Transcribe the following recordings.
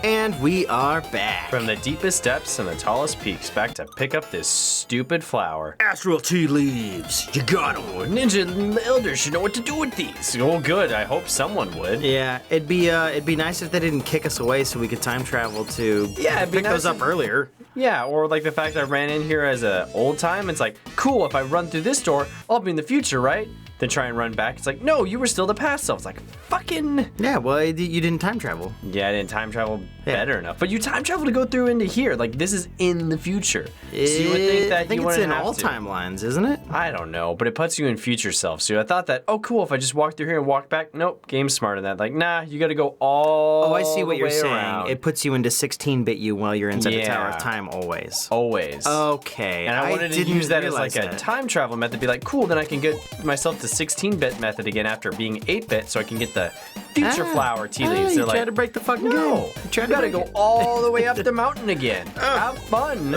And we are back. From the deepest depths and the tallest peaks, back to pick up this stupid flower. Astral Tea Leaves. You got 'em. Ninja elders should know what to do with these. Oh, good. I hope someone would. Yeah, it'd be nice if they didn't kick us away so we could time travel to pick those up earlier. Yeah, or like the fact that I ran in here as an old time. It's like, cool, if I run through this door, I'll be in the future, right? Then try and run back. It's like, no, you were still the past self. It's like, fucking. Yeah, well, you didn't time travel. Yeah, I didn't time travel better enough. But you time travel to go through into here. Like, this is in the future. So you would think that I think you it's wouldn't in have all to. timelines, isn't it? I don't know, but it puts you in future self. So I thought that, oh, cool, if I just walk through here and walk back. Nope, game's smarter than that. Like, nah, you got to go all I see what the you're way saying. around. It puts you into 16-bit you while you're inside the Tower of Yeah. Time always. Always. Okay. And I wanted to didn't use that as like realize a that. time travel method, be like, cool, then I can get myself to 16-bit method again after being 8-bit, so I can get the future flower tea leaves. You They're tried like, to break the fucking no, game. you gotta go all the way up the mountain again. Have fun.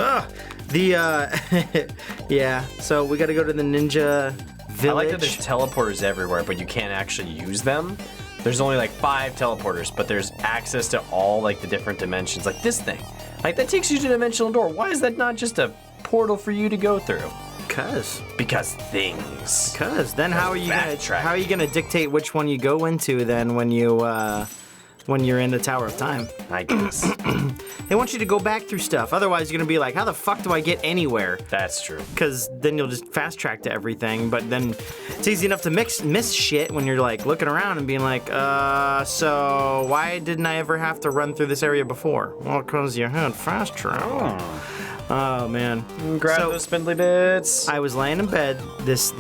Yeah, so we gotta go to the ninja village. I like that there's teleporters everywhere, but you can't actually use them. There's only like 5 teleporters, but there's access to all like the different dimensions. Like this thing. Like that takes you to a dimensional door. Why is that not just a portal for you to go through? Because things. Then how are you gonna dictate which one you go into then when you're in the Tower of Time? I guess. They want you to go back through stuff. Otherwise, you're gonna be like, how the fuck do I get anywhere? That's true. Because then you'll just fast track to everything. But then it's easy enough to miss shit when you're like looking around and being like, so why didn't I ever have to run through this area before? Well, because you had fast travel. Oh man. Grab those spindly bits. I was laying in bed this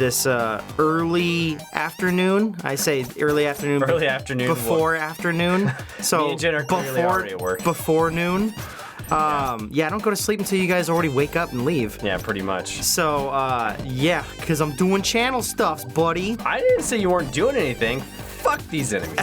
early afternoon. I say early afternoon. Early afternoon. Before afternoon. So Me and Jen are clearly already at work. Before noon. I don't go to sleep until you guys already wake up and leave. Yeah, pretty much. So, because I'm doing channel stuffs, buddy. I didn't say you weren't doing anything. Fuck these enemies.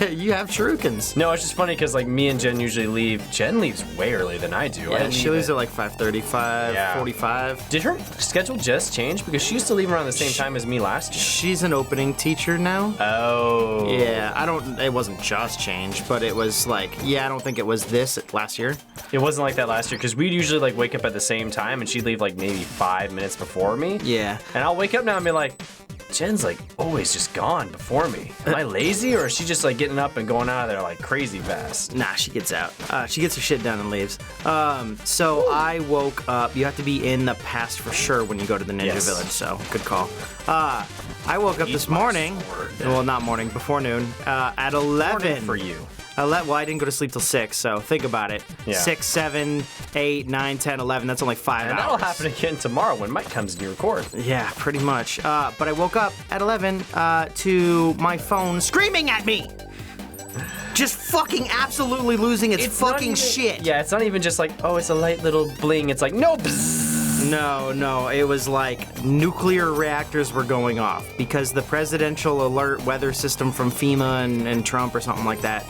You have shurikens. No, it's just funny because like me and Jen usually leave. Jen leaves way earlier than I do. Yeah, she leaves at like 5:35, 45. Did her schedule just change? Because she used to leave around the same time as me last year. She's an opening teacher now. Oh. Yeah, it wasn't just changed, but it was like, I don't think it was this last year. It wasn't like that last year because we'd usually like wake up at the same time and she'd leave like maybe 5 minutes before me. Yeah. And I'll wake up now and be like, Jen's like always just gone before me. Am I lazy or is she just like getting up and going out of there like crazy fast? Nah, she gets out. She gets her shit done and leaves. So I woke up. You have to be in the past for sure when you go to the ninja village. So good call. I woke up this morning. Well, not morning, before noon. At 11. Morning for you. Well, I didn't go to sleep till 6, so think about it. Yeah. 6, 7, 8, 9, 10, 11. That's only 5 hours. And that'll happen again tomorrow when Mike comes and you record. Yeah, pretty much. But I woke up at 11 to my phone screaming at me. Just fucking absolutely losing its fucking shit. Yeah, it's not even just like, oh, it's a light little bling. It's like, no, bzzz. No, it was like nuclear reactors were going off because the presidential alert weather system from FEMA and Trump or something like that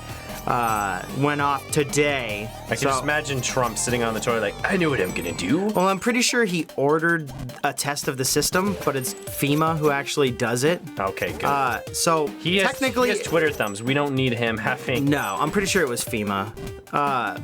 went off today. I can just imagine Trump sitting on the toilet like, I know what I'm gonna do. Well, I'm pretty sure he ordered a test of the system, but it's FEMA who actually does it. Okay, good. So he has Twitter thumbs. We don't need him having... No, I'm pretty sure it was FEMA.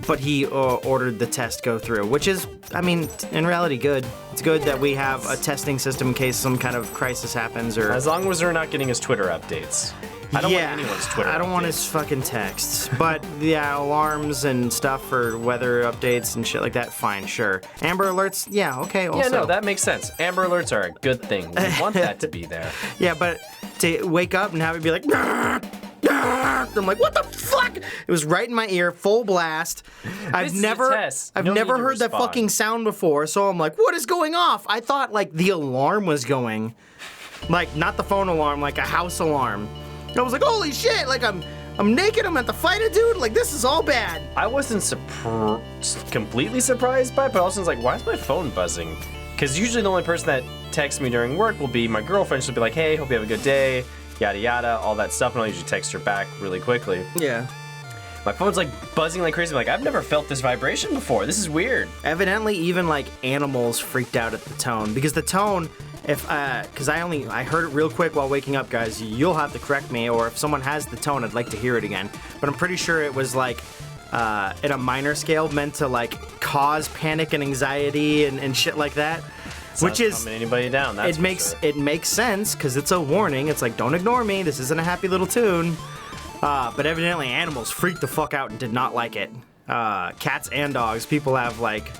But he ordered the test go through, which is, I mean, in reality, good. It's good that we have a testing system in case some kind of crisis happens or... As long as we're not getting his Twitter updates. I don't want anyone's Twitter I don't want his fucking texts. But, alarms and stuff for weather updates and shit like that, fine, sure. Amber alerts, okay, also. Yeah, no, that makes sense. Amber alerts are a good thing. We want that to be there. Yeah, but to wake up and have it be like... I'm like, what the fuck? It was right in my ear, full blast. I've never heard that fucking sound before, so I'm like, what is going off? I thought like the alarm was going. Like, not the phone alarm, like a house alarm. And I was like, holy shit, like I'm naked, I'm at the fight a dude, like this is all bad. I wasn't completely surprised by it, but also was like, why is my phone buzzing? Because usually the only person that texts me during work will be my girlfriend. She'll be like, hey, hope you have a good day, yada yada, all that stuff, and I'll usually text her back really quickly. Yeah. My phone's like buzzing like crazy. I'm like, I've never felt this vibration before. This is weird. Evidently, even like animals freaked out at the tone, because the tone, because I heard it real quick while waking up, guys. You'll have to correct me, or if someone has the tone, I'd like to hear it again. But I'm pretty sure it was like in a minor scale meant to like cause panic and anxiety and shit like that. Which is calming anybody down. That's it makes sense because it's a warning. It's like, don't ignore me. This isn't a happy little tune. But evidently, animals freaked the fuck out and did not like it. Cats and dogs. People have like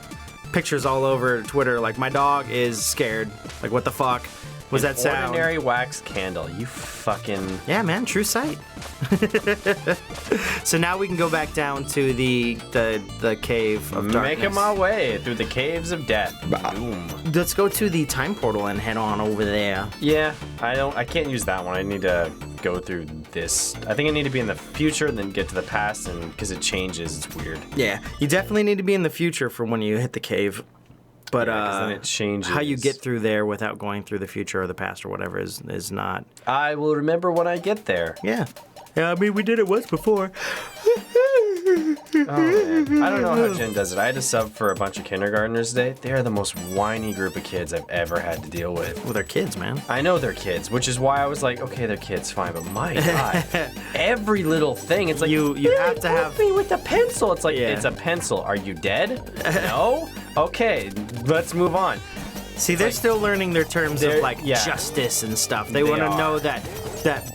pictures all over Twitter. Like, my dog is scared. Like, what the fuck was that sound? Ordinary wax candle. You fucking... Yeah, man. True sight. So now we can go back down to the cave of darkness. Making my way through the caves of death. Boom. Let's go to the time portal and head on over there. Yeah, I can't use that one. I need to go through this. I think I need to be in the future, then get to the past, and because it changes, it's weird. Yeah, you definitely need to be in the future for when you hit the cave. But then it changes. How you get through there without going through the future or the past or whatever is not. I will remember when I get there. Yeah. Yeah, I mean, we did it once before. Oh, man. I don't know how Jen does it. I had to sub for a bunch of kindergartners today. They are the most whiny group of kids I've ever had to deal with. Well, they're kids, man. I know they're kids, which is why I was like, okay, they're kids, fine. But my God, every little thing, it's like, you have to have me with a pencil. It's like, It's a pencil. Are you dead? No? Okay, let's move on. See, they're still learning their terms of like justice and stuff. They want to know that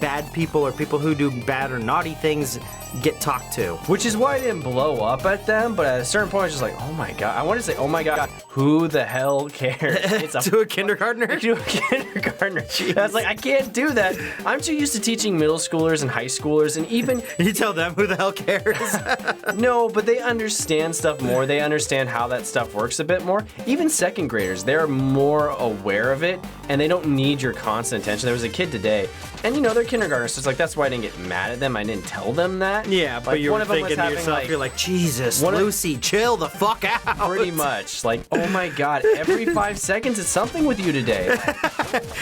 bad people or people who do bad or naughty things get talked to. Which is why I didn't blow up at them, but at a certain point I was just like, oh my God. I want to say, oh my God, who the hell cares? It's to a kindergartner? To a kindergartner. I was like, I can't do that. I'm too used to teaching middle schoolers and high schoolers, and even... You tell them who the hell cares? No, but they understand stuff more. They understand how that stuff works a bit more. Even second graders, they're more aware of it, and they don't need your constant attention. There was a kid today, and you know, they're kindergartners, so it's like, that's why I didn't get mad at them. I didn't tell them that. Yeah, but like, you were thinking to yourself, you're like, Jesus, Lucy, chill the fuck out. Pretty much. Like, oh my God, every 5 seconds it's something with you today.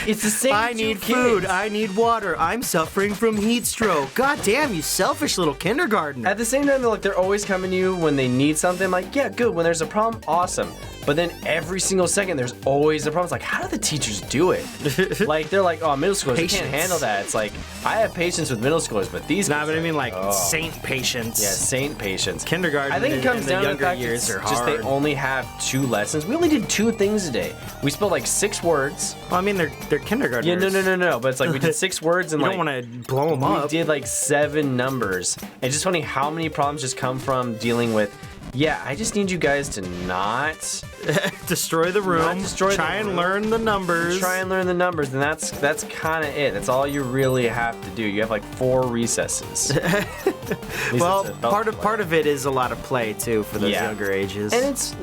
It's the same. I need food. I need water. I'm suffering from heat stroke. God damn, you selfish little kindergartner. At the same time, they're always coming to you when they need something. I'm like, yeah, good. When there's a problem, awesome. But then every single second, there's always a problem. It's like, how do the teachers do it? Like, they're like, oh, middle schoolers, they can't handle that. It's like, I have patience with middle schoolers, but these but I mean, like, saint patience. Yeah, saint patience. Kindergarten, I think it comes down to the fact years are hard. Just they only have 2 lessons. We only did 2 things today. We spelled like 6 words. Well, I mean, they're kindergartners. Yeah, no. But it's like we did 6 words and you like... don't want to blow them up. We did like 7 numbers. It's just funny how many problems just come from dealing with... Yeah, I just need you guys to not destroy the room. Try and learn the numbers. And that's kind of it. That's all you really have to do. You have like 4 recesses. Well, part of it is a lot of play too for those younger ages. And it's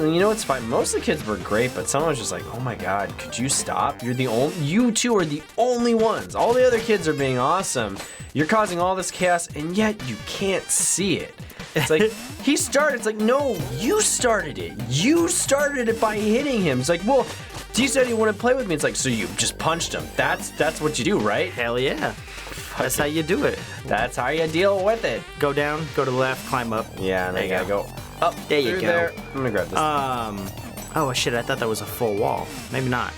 fine. Most of the kids were great, but someone was just like, "Oh my God, could you stop? You two are the only ones. All the other kids are being awesome. You're causing all this chaos, and yet you can't see it." It's like, he started. It's like, no, you started it. You started it by hitting him. It's like, well, he said he wouldn't play with me. It's like, so you just punched him. That's what you do, right? Hell yeah. That's how you do it. That's how you deal with it. Go down, go to the left, climb up. Yeah, and then you gotta go up. There you go. There. I'm gonna grab this. Oh shit, I thought that was a full wall. Maybe not.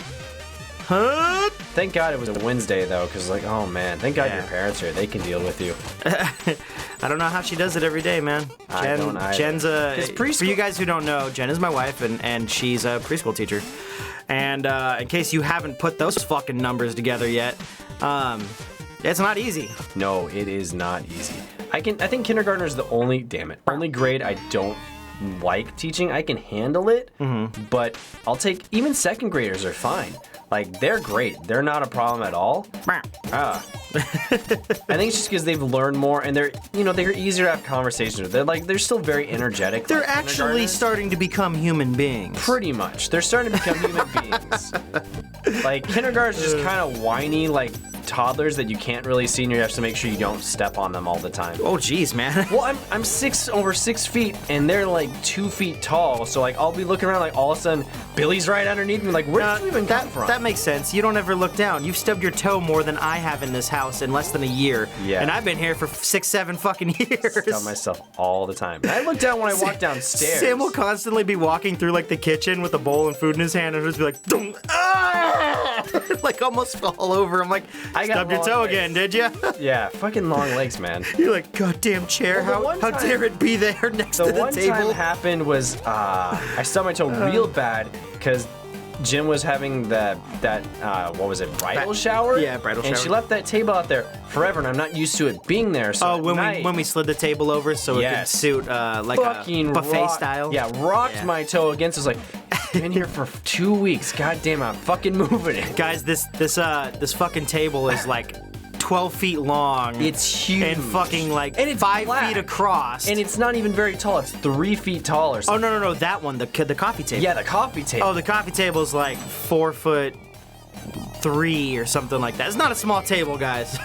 Huh? Thank God it was a Wednesday though, because like, oh man, thank God your parents are here. They can deal with you. I don't know how she does it every day, man. Jen's for you guys who don't know, Jen is my wife, and she's a preschool teacher. And in case you haven't put those fucking numbers together yet, it's not easy. No, it is not easy. I think kindergartner is the only grade I don't like teaching. I can handle it, but I'll take, even second graders are fine. Like, they're great. They're not a problem at all. I think it's just because they've learned more, and they're easier to have conversations with. They're still very energetic. They're actually starting to become human beings. Pretty much. They're starting to become human beings. Like, kindergartners are just kind of whiny, like, toddlers that you can't really see, and you have to make sure you don't step on them all the time. Oh, geez, man. Well, I'm over 6 feet, and they're like 2 feet tall, so like I'll be looking around, like all of a sudden Billy's right underneath me, like where did you even come from? That makes sense. You don't ever look down. You've stubbed your toe more than I have in this house in less than a year. Yeah. And I've been here for 6-7 fucking years. I stub myself all the time. And I look down when I walk downstairs. Sam will constantly be walking through like the kitchen with a bowl and food in his hand, and just be like, ah! like almost fall over. I'm like, stubbed your toe again, did you? Yeah, fucking long legs, man. You're like, goddamn chair. Well, how dare it be there next to the table? The one time happened was I stubbed my toe real bad because Jim was having that what was it, bridal shower? Yeah, bridal shower. And she left that table out there forever, and I'm not used to it being there. So when we slid the table over so it could suit like fucking a buffet style. Yeah, rocked my toe against. It was like, been here for 2 weeks. God damn, I'm fucking moving it. Guys, this fucking table is like 12 feet long. It's huge. And fucking like and it's 5 flat. feet across. And it's not even very tall. It's 3 feet tall or something. Oh, no, that one, the coffee table. Yeah, the coffee table. Oh, the coffee table is like 4'3" or something like that. It's not a small table, guys.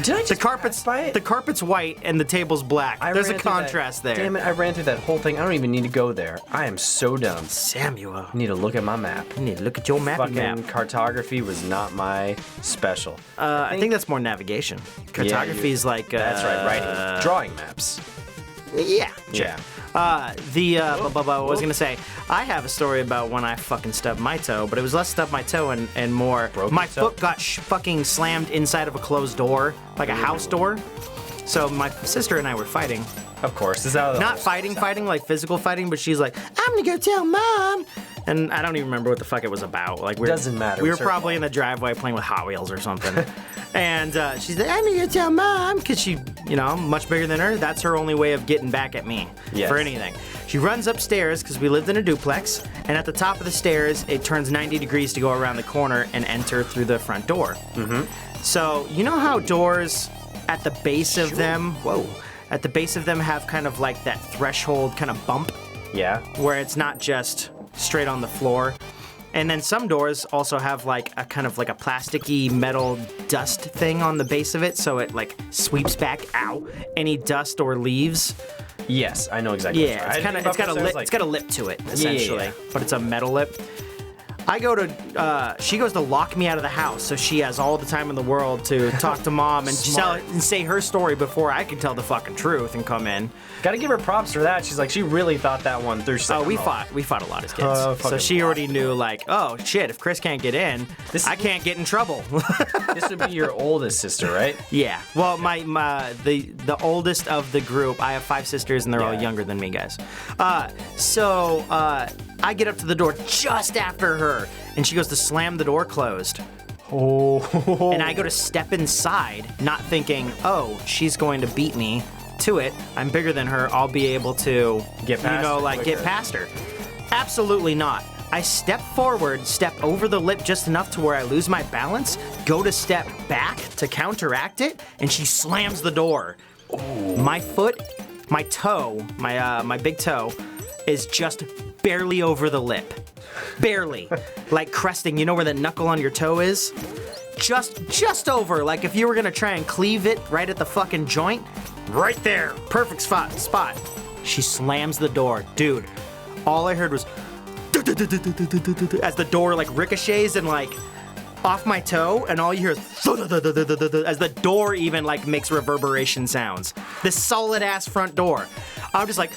Did I just the carpet's white and the table's black. There's a contrast there. Damn it, I ran through that whole thing. I don't even need to go there. I am so dumb. Samuel. I need to look at my map. You need to look at your map. Cartography was not my special. I think that's more navigation. Cartography is like... that's right, writing. Drawing maps. Yeah. Yeah. What was I gonna say? I have a story about when I fucking stubbed my toe, but it was less stubbed my toe and more my foot got fucking slammed inside of a closed door, like a house door. So my sister and I were fighting. Of course, this is out of the not fighting like physical fighting, but she's like, I'm gonna go tell mom. And I don't even remember what the fuck it was about. Like, doesn't matter. We were probably in the driveway playing with Hot Wheels or something. And she's like, I'm gonna tell mom, because she, I'm much bigger than her. That's her only way of getting back at me for anything. She runs upstairs, because we lived in a duplex, and at the top of the stairs, it turns 90 degrees to go around the corner and enter through the front door. Mm-hmm. So, you know how doors at the base of them, at the base of them have kind of like that threshold kind of bump? Yeah. Where it's not just straight on the floor. And then some doors also have like a kind of like a plasticky metal dust thing on the base of it, so it like sweeps back out any dust or leaves. Yes, I know exactly. Yeah, it's got a lip to it essentially, but it's a metal lip. She goes to lock me out of the house, so she has all the time in the world to talk to mom and say her story before I can tell the fucking truth and come in. Gotta give her props for that. She's like, she really thought that one through. We fought a lot as kids. So she already knew, like, oh shit, if Chris can't get in, I can't get in trouble. This would be your oldest sister, right? Yeah. Well, the oldest of the group. I have 5 sisters, and they're all younger than me, guys. I get up to the door just after her, and she goes to slam the door closed. Oh. And I go to step inside, not thinking, oh, she's going to beat me to it. I'm bigger than her. I'll be able to get past her. Absolutely not. I step forward, step over the lip just enough to where I lose my balance, go to step back to counteract it, and she slams the door. Ooh. My toe, my big toe, is just barely over the lip. Barely. Like cresting, you know where the knuckle on your toe is? Just over. Like if you were gonna try and cleave it right at the fucking joint, right there. Perfect spot. She slams the door. Dude, all I heard was as the door like ricochets and like off my toe, and all you hear is as the door even like makes reverberation sounds. This solid ass front door. I'm just like,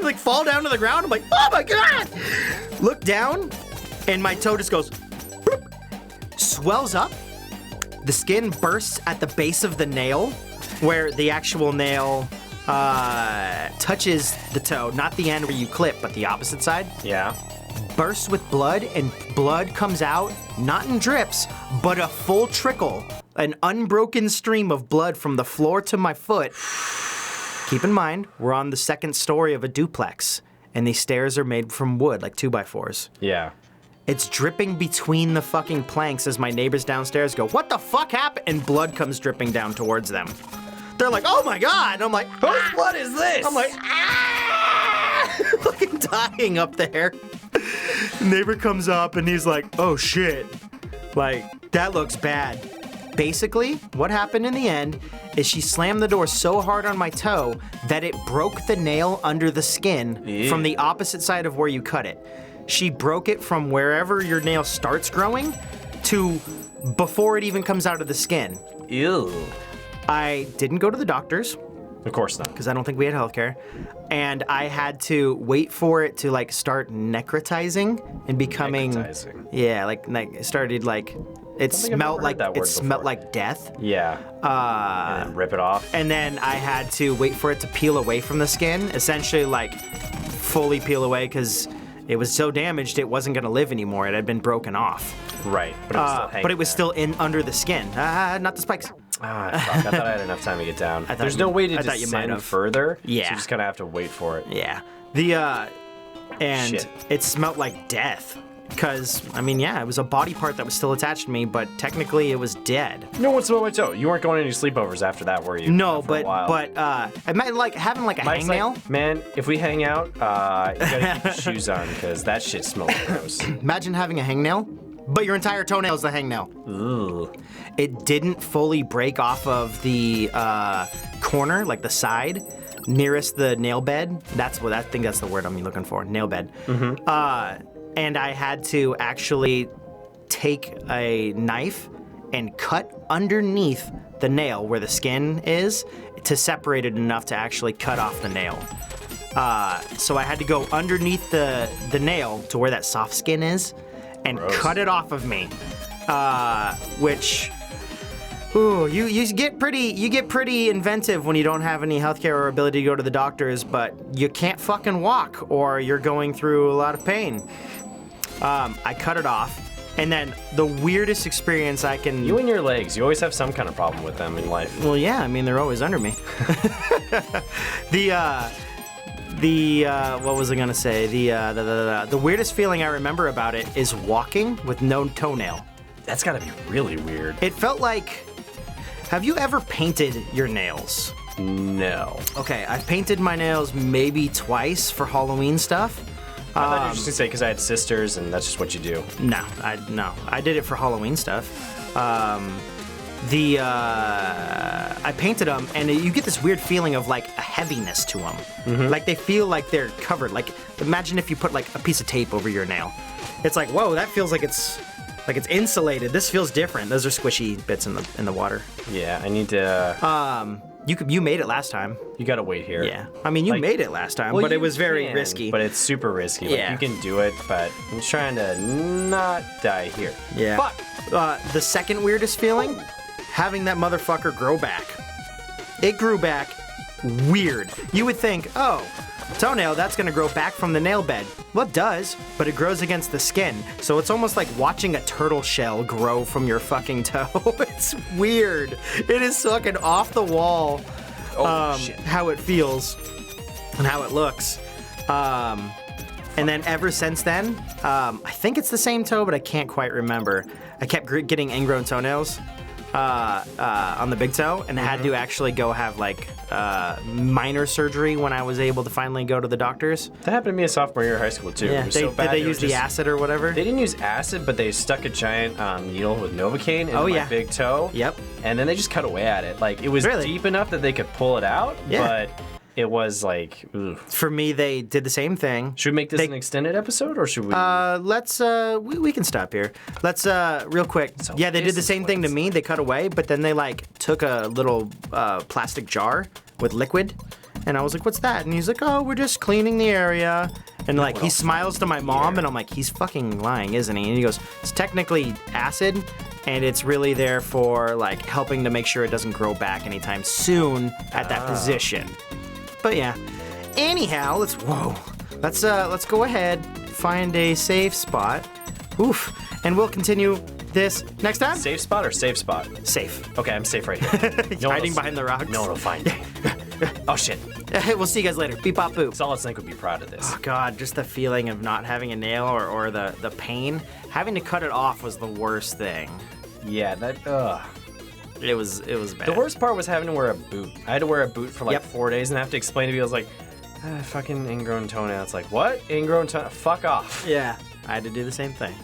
like fall down to the ground. I'm like, oh my god! Look down, and my toe just goes, boop, swells up. The skin bursts at the base of the nail, where the actual nail touches the toe, not the end where you clip, but the opposite side. Yeah. Bursts with blood, and blood comes out, not in drips, but a full trickle, an unbroken stream of blood from the floor to my foot. Keep in mind, we're on the second story of a duplex, and these stairs are made from wood, like 2x4s. Yeah. It's dripping between the fucking planks as my neighbors downstairs go, what the fuck happened? And blood comes dripping down towards them. They're like, oh my god! And I'm like, whose blood is this? I'm like, ah! Fucking dying up there. The neighbor comes up and he's like, oh shit. Like, that looks bad. Basically, what happened in the end is she slammed the door so hard on my toe that it broke the nail under the skin from the opposite side of where you cut it. She broke it from wherever your nail starts growing to before it even comes out of the skin. Ew. I didn't go to the doctors. Of course not. Because I don't think we had healthcare. And I had to wait for it to like start necrotizing and becoming. Necrotizing. Yeah, like it started like. It smelled like death. Yeah. And then rip it off. And then I had to wait for it to peel away from the skin, essentially like fully peel away because it was so damaged it wasn't gonna live anymore. It had been broken off. Right. But it was still in under the skin. Not the spikes. Ah, fuck. I thought I had enough time to get down. There's no way to descend further. Yeah. So you just kind of have to wait for it. Yeah. And it smelled like death. Because, I mean, yeah, it was a body part that was still attached to me, but technically it was dead. No one smelled my toe. You weren't going to any sleepovers after that, were you? No, but I meant like having like a hangnail. Like, man, if we hang out, you gotta keep your shoes on because that shit smells gross. Imagine having a hangnail, but your entire toenail is the hangnail. Ooh. It didn't fully break off of the corner, like the side, nearest the nail bed. I think that's the word I'm looking for, nail bed. Mm-hmm. And I had to actually take a knife and cut underneath the nail where the skin is to separate it enough to actually cut off the nail. So I had to go underneath the nail to where that soft skin is and cut it off of me, which... Ooh, you get pretty inventive when you don't have any healthcare or ability to go to the doctors, but you can't fucking walk or you're going through a lot of pain. I cut it off, and then the weirdest experience I can... You and your legs, you always have some kind of problem with them in life. Well, yeah, I mean, they're always under me. What was I gonna say? The weirdest feeling I remember about it is walking with no toenail. That's gotta be really weird. It felt like... Have you ever painted your nails? No. Okay, I've painted my nails maybe twice for Halloween stuff. I thought you were just gonna say because I had sisters and that's just what you do. No, I did it for Halloween stuff. I painted them, and you get this weird feeling of like a heaviness to them. Mm-hmm. Like they feel like they're covered. Like imagine if you put like a piece of tape over your nail. It's like, whoa, that feels like it's insulated. This feels different. Those are squishy bits in the water. Yeah, I need to. You made it last time. You gotta wait here. Yeah, I mean you made it last time, but it was very risky. But it's super risky. Like, you can do it, but I'm just trying to not die here. Yeah. Fuck. The second weirdest feeling, having that motherfucker grow back. It grew back weird. You would think, oh, toenail, that's gonna grow back from the nail bed. Well, it does, but it grows against the skin. So it's almost like watching a turtle shell grow from your fucking toe. It's weird. It is fucking off the wall. Shit. How it feels and how it looks. And then ever since then, I think it's the same toe, but I can't quite remember. I kept getting ingrown toenails on the big toe, and I had to actually go have like minor surgery when I was able to finally go to the doctors. That happened to me in sophomore year of high school too. Yeah, it was so bad. Did they use the acid or whatever? They didn't use acid, but they stuck a giant needle with Novocaine in my big toe. Yep. And then they just cut away at it. Like it was deep enough that they could pull it out, but it was like, ugh. For me, they did the same thing. Should we make this an extended episode, or should we? Let's. We can stop here. Let's real quick. So they did the same thing to me. They cut away, but then they like took a little plastic jar with liquid, and I was like, "What's that?" And he's like, "Oh, we're just cleaning the area." And like he smiles to my mom, and I'm like, "He's fucking lying, isn't he?" And he goes, "It's technically acid." And it's really there for like helping to make sure it doesn't grow back anytime soon at that position. But yeah. Anyhow, let's go ahead, find a safe spot. Oof. And we'll continue this next time. Safe spot or safe spot? Safe. Okay, I'm safe right here. Hiding behind the rocks. No one will find me. Oh shit. We'll see you guys later. Beep bop boop. Solid Snake would be proud of this. Oh god, just the feeling of not having a nail or the pain. Having to cut it off was the worst thing. Yeah, that It was bad. The worst part was having to wear a boot. I had to wear a boot for like 4 days and I have to explain to people, I was like, fucking ingrown toenail. It's like, what? Ingrown toenail? Fuck off. Yeah, I had to do the same thing.